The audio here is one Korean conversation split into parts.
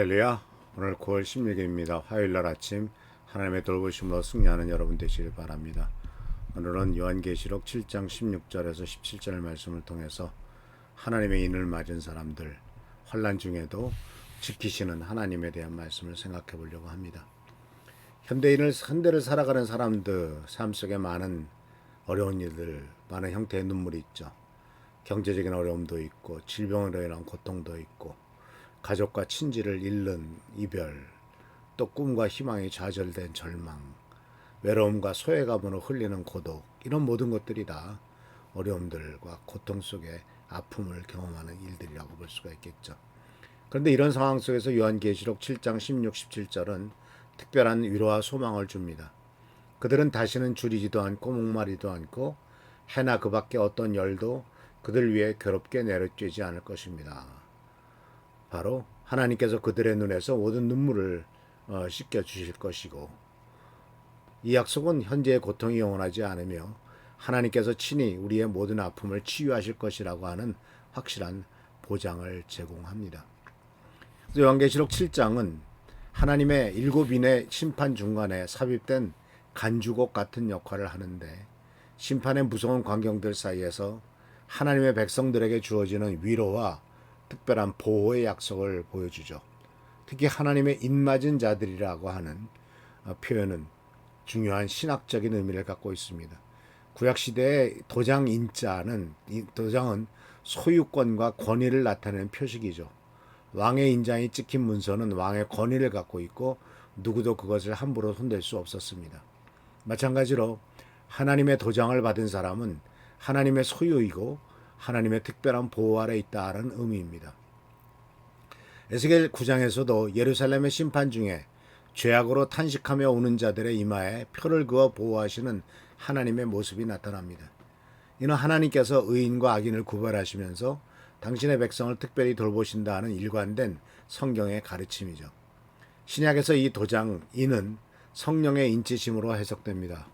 할렐루야. 오늘 9월 16일입니다. 화요일날 아침 하나님의 돌보심으로 승리하는 여러분 되시길 바랍니다. 오늘은 요한계시록 7장 16절에서 17절 말씀을 통해서 하나님의 인을 맞은 사람들, 환난 중에도 지키시는 하나님에 대한 말씀을 생각해 보려고 합니다. 현대를 살아가는 사람들 삶 속에 많은 어려운 일들, 많은 형태의 눈물이 있죠. 경제적인 어려움도 있고 질병으로 인한 고통도 있고 가족과 친지를 잃는 이별, 또 꿈과 희망이 좌절된 절망, 외로움과 소외감으로 흘리는 고독, 이런 모든 것들이 다 어려움들과 고통 속에 아픔을 경험하는 일들이라고 볼 수가 있겠죠. 그런데 이런 상황 속에서 요한계시록 7장 16, 17절은 특별한 위로와 소망을 줍니다. 그들은 다시는 줄이지도 않고 목마르지도 않고 해나 그 밖에 어떤 열도 그들 위에 괴롭게 내려쬐지 않을 것입니다. 바로 하나님께서 그들의 눈에서 모든 눈물을 씻겨 주실 것이고, 이 약속은 현재의 고통이 영원하지 않으며 하나님께서 친히 우리의 모든 아픔을 치유하실 것이라고 하는 확실한 보장을 제공합니다. 요한계시록 7장은 하나님의 7인의 심판 중간에 삽입된 간주곡 같은 역할을 하는데, 심판의 무서운 광경들 사이에서 하나님의 백성들에게 주어지는 위로와 특별한 보호의 약속을 보여주죠. 특히 하나님의 인맞은 자들이라고 하는 표현은 중요한 신학적인 의미를 갖고 있습니다. 구약시대의 도장은 소유권과 권위를 나타내는 표식이죠. 왕의 인장이 찍힌 문서는 왕의 권위를 갖고 있고 누구도 그것을 함부로 손댈 수 없었습니다. 마찬가지로 하나님의 도장을 받은 사람은 하나님의 소유이고 하나님의 특별한 보호 아래 있다는 의미입니다. 에스겔 9장에서도 예루살렘의 심판 중에 죄악으로 탄식하며 오는 자들의 이마에 표를 그어 보호하시는 하나님의 모습이 나타납니다. 이는 하나님께서 의인과 악인을 구별하시면서 당신의 백성을 특별히 돌보신다는 일관된 성경의 가르침이죠. 신약에서 이 도장인은 성령의 인치심으로 해석됩니다.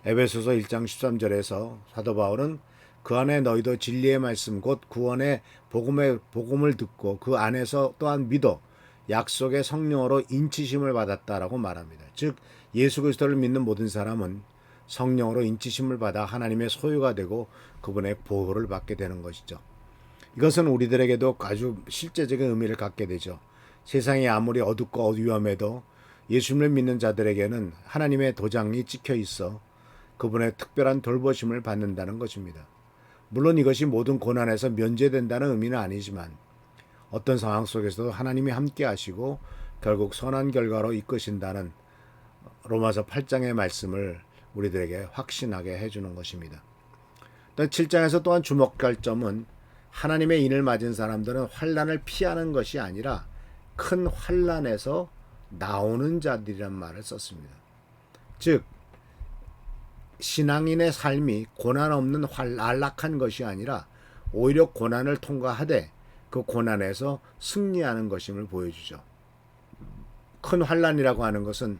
에베소서 1장 13절에서 사도 바울은 그 안에 너희도 진리의 말씀 곧 구원의 복음을 듣고 그 안에서 또한 믿어 약속의 성령으로 인치심을 받았다라고 말합니다. 즉 예수 그리스도를 믿는 모든 사람은 성령으로 인치심을 받아 하나님의 소유가 되고 그분의 보호를 받게 되는 것이죠. 이것은 우리들에게도 아주 실제적인 의미를 갖게 되죠. 세상이 아무리 어둡고 위험해도 예수님을 믿는 자들에게는 하나님의 도장이 찍혀 있어 그분의 특별한 돌보심을 받는다는 것입니다. 물론 이것이 모든 고난에서 면제된다는 의미는 아니지만 어떤 상황 속에서도 하나님이 함께 하시고 결국 선한 결과로 이끄신다는 로마서 8장의 말씀을 우리들에게 확신하게 해주는 것입니다. 또 7장에서 또한 주목할 점은 하나님의 인을 맞은 사람들은 환난을 피하는 것이 아니라 큰 환난에서 나오는 자들이란 말을 썼습니다. 즉 신앙인의 삶이 고난 없는 안락한 것이 아니라 오히려 고난을 통과하되 그 고난에서 승리하는 것임을 보여주죠. 큰 환난이라고 하는 것은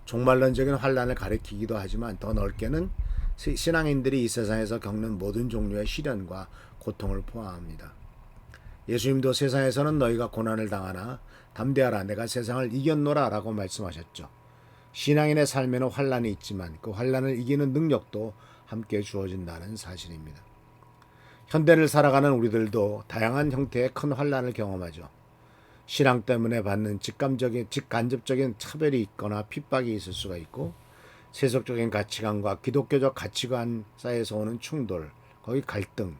종말론적인 환난을 가리키기도 하지만 더 넓게는 신앙인들이 이 세상에서 겪는 모든 종류의 시련과 고통을 포함합니다. 예수님도 세상에서는 너희가 고난을 당하나 담대하라 내가 세상을 이겼노라 라고 말씀하셨죠. 신앙인의 삶에는 환난이 있지만 그 환난을 이기는 능력도 함께 주어진다는 사실입니다. 현대를 살아가는 우리들도 다양한 형태의 큰 환난을 경험하죠. 신앙 때문에 받는 직간접적인 차별이 있거나 핍박이 있을 수가 있고, 세속적인 가치관과 기독교적 가치관 사이에서 오는 충돌, 거기 갈등,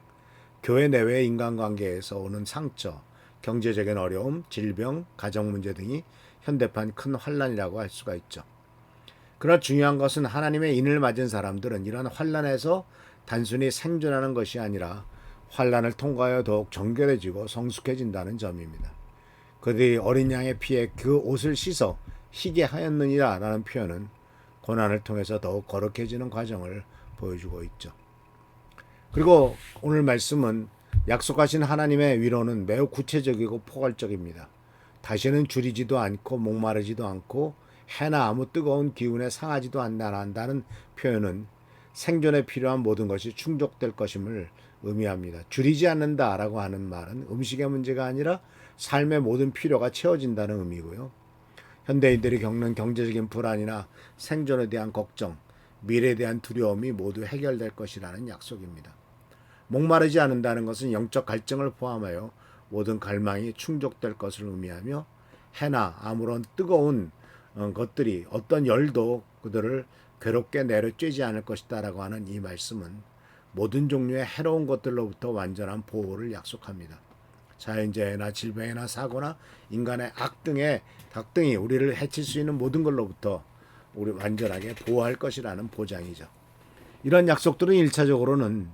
교회 내외의 인간관계에서 오는 상처, 경제적인 어려움, 질병, 가정 문제 등이 현대판 큰 환난이라고 할 수가 있죠. 그러나 중요한 것은 하나님의 인을 맞은 사람들은 이러한 환난에서 단순히 생존하는 것이 아니라 환난을 통과하여 더욱 정결해지고 성숙해진다는 점입니다. 그들이 어린 양의 피에 그 옷을 씻어 희게 하였느니라 라는 표현은 고난을 통해서 더욱 거룩해지는 과정을 보여주고 있죠. 그리고 오늘 말씀은 약속하신 하나님의 위로는 매우 구체적이고 포괄적입니다. 다시는 줄이지도 않고 목마르지도 않고 해나 아무 뜨거운 기운에 상하지도 않는다는 표현은 생존에 필요한 모든 것이 충족될 것임을 의미합니다. 줄이지 않는다라고 하는 말은 음식의 문제가 아니라 삶의 모든 필요가 채워진다는 의미고요. 현대인들이 겪는 경제적인 불안이나 생존에 대한 걱정, 미래에 대한 두려움이 모두 해결될 것이라는 약속입니다. 목마르지 않는다는 것은 영적 갈증을 포함하여 모든 갈망이 충족될 것을 의미하며 해나 아무런 뜨거운 것들이 어떤 열도 그들을 괴롭게 내려쬐지 않을 것이다라고 하는 이 말씀은 모든 종류의 해로운 것들로부터 완전한 보호를 약속합니다. 자연재해나 질병이나 사고나 인간의 악 등이 우리를 해칠 수 있는 모든 걸로부터 우리 완전하게 보호할 것이라는 보장이죠. 이런 약속들은 1차적으로는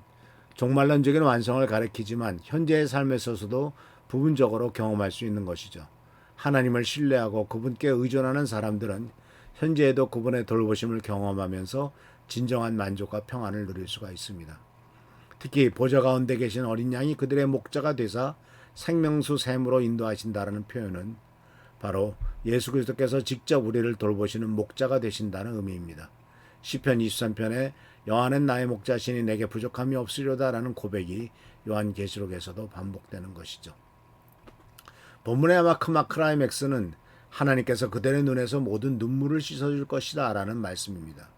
종말론적인 완성을 가리키지만 현재의 삶에 있어서도 부분적으로 경험할 수 있는 것이죠. 하나님을 신뢰하고 그분께 의존하는 사람들은 현재에도 그분의 돌보심을 경험하면서 진정한 만족과 평안을 누릴 수가 있습니다. 특히 보좌 가운데 계신 어린 양이 그들의 목자가 되사 생명수 샘으로 인도하신다는 표현은 바로 예수 그리스도께서 직접 우리를 돌보시는 목자가 되신다는 의미입니다. 시편 23편에 여호와는 나의 목자시니 내게 부족함이 없으리로다라는 고백이 요한계시록에서도 반복되는 것이죠. 본문의 크라이맥스는 하나님께서 그들의 눈에서 모든 눈물을 씻어줄 것이다 라는 말씀입니다.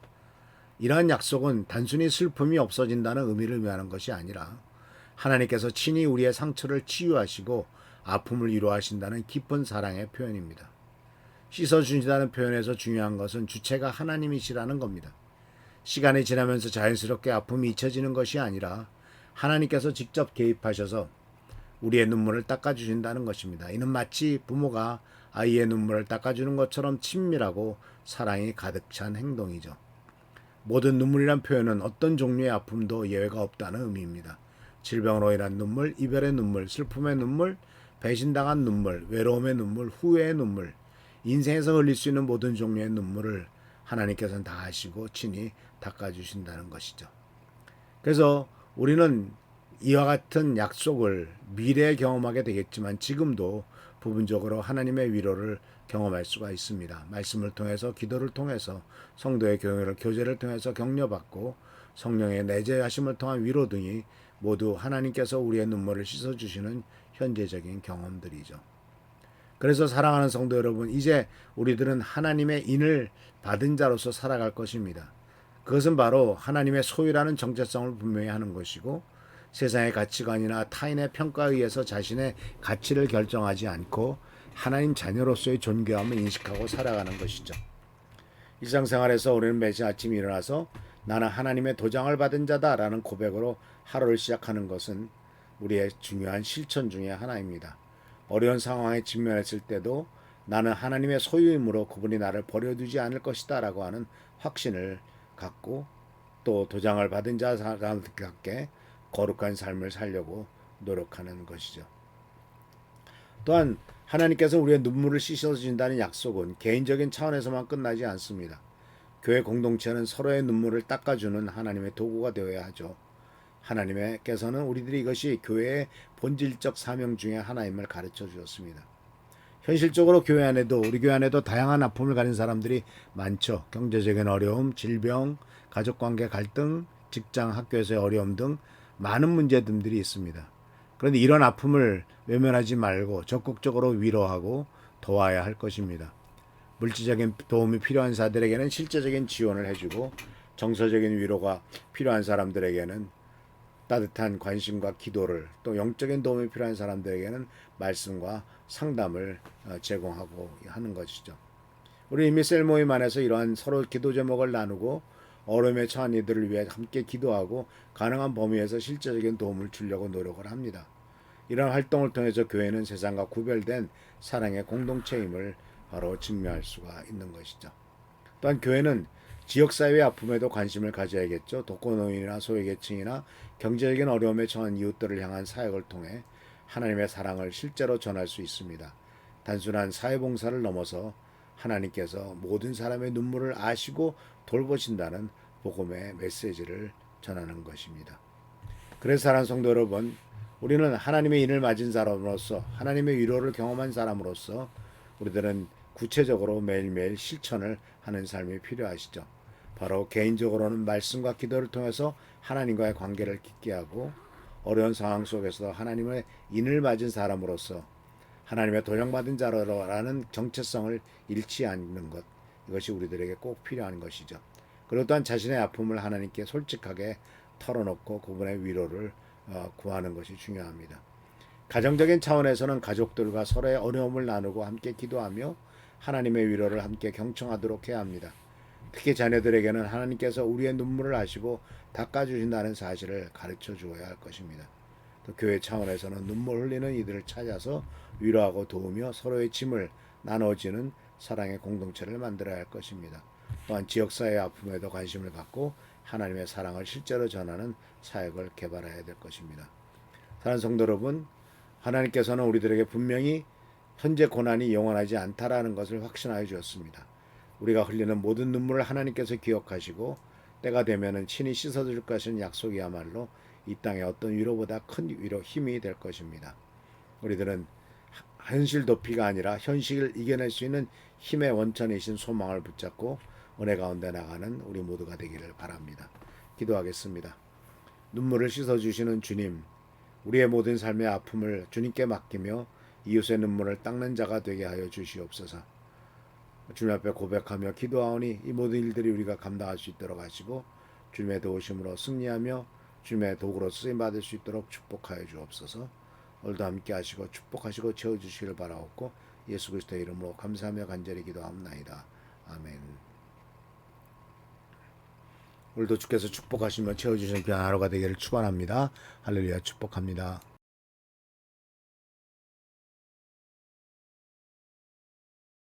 이러한 약속은 단순히 슬픔이 없어진다는 의미를 의미하는 것이 아니라 하나님께서 친히 우리의 상처를 치유하시고 아픔을 위로하신다는 깊은 사랑의 표현입니다. 씻어주신다는 표현에서 중요한 것은 주체가 하나님이시라는 겁니다. 시간이 지나면서 자연스럽게 아픔이 잊혀지는 것이 아니라 하나님께서 직접 개입하셔서 우리의 눈물을 닦아주신다는 것입니다. 이는 마치 부모가 아이의 눈물을 닦아주는 것처럼 친밀하고 사랑이 가득 찬 행동이죠. 모든 눈물이란 표현은 어떤 종류의 아픔도 예외가 없다는 의미입니다. 질병으로 인한 눈물, 이별의 눈물, 슬픔의 눈물, 배신당한 눈물, 외로움의 눈물, 후회의 눈물, 인생에서 흘릴 수 있는 모든 종류의 눈물을 하나님께서는 다 아시고 친히 닦아주신다는 것이죠. 그래서 우리는 이와 같은 약속을 미래에 경험하게 되겠지만 지금도 부분적으로 하나님의 위로를 경험할 수가 있습니다. 말씀을 통해서, 기도를 통해서, 성도의 교제를 통해서 격려받고 성령의 내재하심을 통한 위로 등이 모두 하나님께서 우리의 눈물을 씻어주시는 현재적인 경험들이죠. 그래서 사랑하는 성도 여러분, 이제 우리들은 하나님의 인을 받은 자로서 살아갈 것입니다. 그것은 바로 하나님의 소유라는 정체성을 분명히 하는 것이고 세상의 가치관이나 타인의 평가에 의해서 자신의 가치를 결정하지 않고 하나님 자녀로서의 존귀함을 인식하고 살아가는 것이죠. 일상생활에서 우리는 매일 아침 일어나서 나는 하나님의 도장을 받은 자다라는 고백으로 하루를 시작하는 것은 우리의 중요한 실천 중의 하나입니다. 어려운 상황에 직면했을 때도 나는 하나님의 소유이므로 그분이 나를 버려두지 않을 것이다 라고 하는 확신을 갖고 또 도장을 받은 자답게 거룩한 삶을 살려고 노력하는 것이죠. 또한 하나님께서 우리의 눈물을 씻어주신다는 약속은 개인적인 차원에서만 끝나지 않습니다. 교회 공동체는 서로의 눈물을 닦아주는 하나님의 도구가 되어야 하죠. 하나님께서는 우리들이 이것이 교회의 본질적 사명 중에 하나임을 가르쳐 주셨습니다. 현실적으로 우리 교회 안에도 다양한 아픔을 가진 사람들이 많죠. 경제적인 어려움, 질병, 가족관계 갈등, 직장, 학교에서의 어려움 등 많은 문제들이 있습니다. 그런데 이런 아픔을 외면하지 말고 적극적으로 위로하고 도와야 할 것입니다. 물질적인 도움이 필요한 자들에게는 실제적인 지원을 해주고 정서적인 위로가 필요한 사람들에게는 따뜻한 관심과 기도를, 또 영적인 도움이 필요한 사람들에게는 말씀과 상담을 제공하고 하는 것이죠. 우리 이미 셀 모임 안에서 이러한 서로 기도 제목을 나누고 어려움에 처한 이들을 위해 함께 기도하고 가능한 범위에서 실제적인 도움을 주려고 노력을 합니다. 이런 활동을 통해서 교회는 세상과 구별된 사랑의 공동체임을 바로 증명할 수가 있는 것이죠. 또한 교회는 지역사회의 아픔에도 관심을 가져야겠죠. 독거노인이나 소외계층이나 경제적인 어려움에 처한 이웃들을 향한 사역을 통해 하나님의 사랑을 실제로 전할 수 있습니다. 단순한 사회봉사를 넘어서 하나님께서 모든 사람의 눈물을 아시고 돌보신다는 복음의 메시지를 전하는 것입니다. 그래서 사랑하는 성도 여러분, 우리는 하나님의 인을 맞은 사람으로서, 하나님의 위로를 경험한 사람으로서 우리들은 구체적으로 매일매일 실천을 하는 삶이 필요하시죠. 바로 개인적으로는 말씀과 기도를 통해서 하나님과의 관계를 깊게 하고 어려운 상황 속에서 하나님의 인을 맞은 사람으로서 하나님의 도령받은 자라는 정체성을 잃지 않는 것, 이것이 우리들에게 꼭 필요한 것이죠. 그리고 또한 자신의 아픔을 하나님께 솔직하게 털어놓고 그분의 위로를 구하는 것이 중요합니다. 가정적인 차원에서는 가족들과 서로의 어려움을 나누고 함께 기도하며 하나님의 위로를 함께 경청하도록 해야 합니다. 특히 자녀들에게는 하나님께서 우리의 눈물을 아시고 닦아주신다는 사실을 가르쳐 주어야 할 것입니다. 또 교회 차원에서는 눈물 흘리는 이들을 찾아서 위로하고 도우며 서로의 짐을 나눠지는 사랑의 공동체를 만들어야 할 것입니다. 또한 지역사회의 아픔에도 관심을 갖고 하나님의 사랑을 실제로 전하는 사역을 개발해야 될 것입니다. 사랑하는 성도 여러분, 하나님께서는 우리들에게 분명히 현재 고난이 영원하지 않다라는 것을 확신하여 주었습니다. 우리가 흘리는 모든 눈물을 하나님께서 기억하시고 때가 되면은 친히 씻어줄 것인 약속이야말로 이 땅의 어떤 위로보다 큰 위로 힘이 될 것입니다. 우리들은 현실 도피가 아니라 현실을 이겨낼 수 있는 힘의 원천이신 소망을 붙잡고 은혜 가운데 나가는 우리 모두가 되기를 바랍니다. 기도하겠습니다. 눈물을 씻어주시는 주님, 우리의 모든 삶의 아픔을 주님께 맡기며 이웃의 눈물을 닦는 자가 되게 하여 주시옵소서. 주님 앞에 고백하며 기도하오니 이 모든 일들이 우리가 감당할 수 있도록 하시고 주님의 도우심으로 승리하며 주님의 도구로 쓰임받을 수 있도록 축복하여 주옵소서. 오늘도 함께 하시고 축복하시고 채워주시길 바라옵고 예수 그리스도의 이름으로 감사하며 간절히 기도합나이다. 아멘. 오늘도 주께서 축복하시며 채워주시는 귀한 하루가 되기를 축원합니다. 할렐루야, 축복합니다.